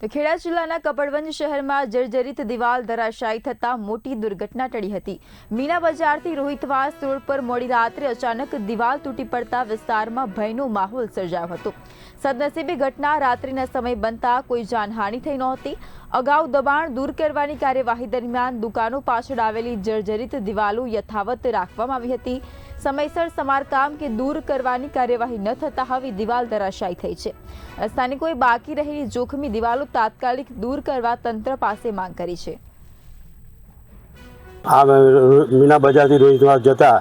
તો ખેડા જિલ્લાના કપડવંજ શહેરમાં જર્જરિત દિવાલ ધરાશાયી થતા મોટી દુર્ઘટના ટળી હતી। મીના બજારથી રોહિતવાસ રોડ પર મોડી રાત્રે અચાનક દિવાલ તૂટી પડતા વિસ્તારમાં ભયનો માહોલ સર્જાયો હતો। સદનસીબે ઘટના રાત્રિના સમય બનતા કોઈ જાનહાનિ થઈ નહોતી। અગાઉ દબાણ દૂર કરવાની કાર્યવાહી દરમિયાન દુકાનો પાછળ આવેલી જર્જરિત દિવાલો યથાવત રાખવામાં આવી હતી। સમયસર સમારકામ કે દૂર કરવાની કાર્યવાહી ન થતા હવે દિવાલ ધરાશાયી થઈ છે। સ્થાનિકોએ બાકી રહેલી જોખમી દિવાલો તાત્કાલિક દૂર કરવા તંત્ર પાસે માંગ કરી છે। મીના બજારથી રોહિતવાસ જતા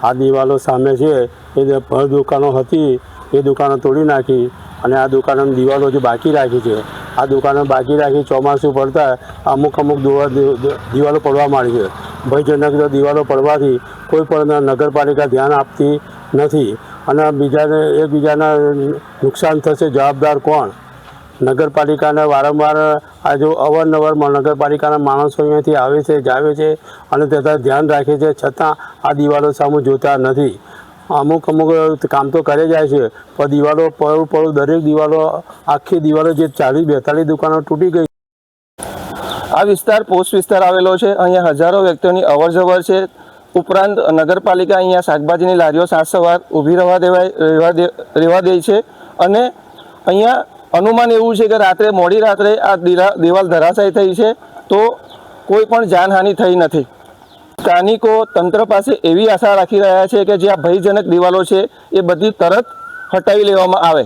આ દિવાલો સામે છે એ ભર દુકાનો હતી, એ દુકાનો તોડી નાખી અને આ દુકાનોની દિવાલો જે બાકી રાખી છે, આ દુકાનો બાકી રાખી ચોમાસું પડતા અમુક દિવાલો પડવા માંડી છે। ભયજનક દિવાલો પડવાથી કોઈ પણ નગરપાલિકા ધ્યાન આપતી નથી અને એકબીજાના નુકસાન થશે, જવાબદાર કોણ? નગરપાલિકાને વારંવાર આ જો અવારનવાર નગરપાલિકાના માણસો અહીંયાથી આવે છે, જાવે છે અને તથા ધ્યાન રાખે છે, છતાં આ દિવાલો સામે જોતા નથી। અમુક કામ તો કરે જાય છે પણ દિવાલો પડું દરેક દિવાલો આખી દિવાલો જે 40-42 દુકાનો તૂટી ગઈ। આ વિસ્તાર પોસ્ટ વિસ્તાર આવેલો છે। અહીંયા હજારો વ્યક્તિઓની અવરજવર છે। ઉપરાંત નગરપાલિકા અહીંયા શાકભાજીની લારીઓ સાંજ સવાર ઊભી રહેવા દે છે અને અહીંયા અનુમાન એવું છે કે રાત્રે મોડી રાત્રે આ દિવાલ ધરાશાયી થઈ છે, તો કોઈ પણ જાનહાનિ થઈ નથી। સ્થાનિકો તંત્ર પાસે એવી આશા રાખી રહ્યા છે કે જે આ ભયજનક દિવાલો છે એ બધી તરત હટાવી લેવામાં આવે।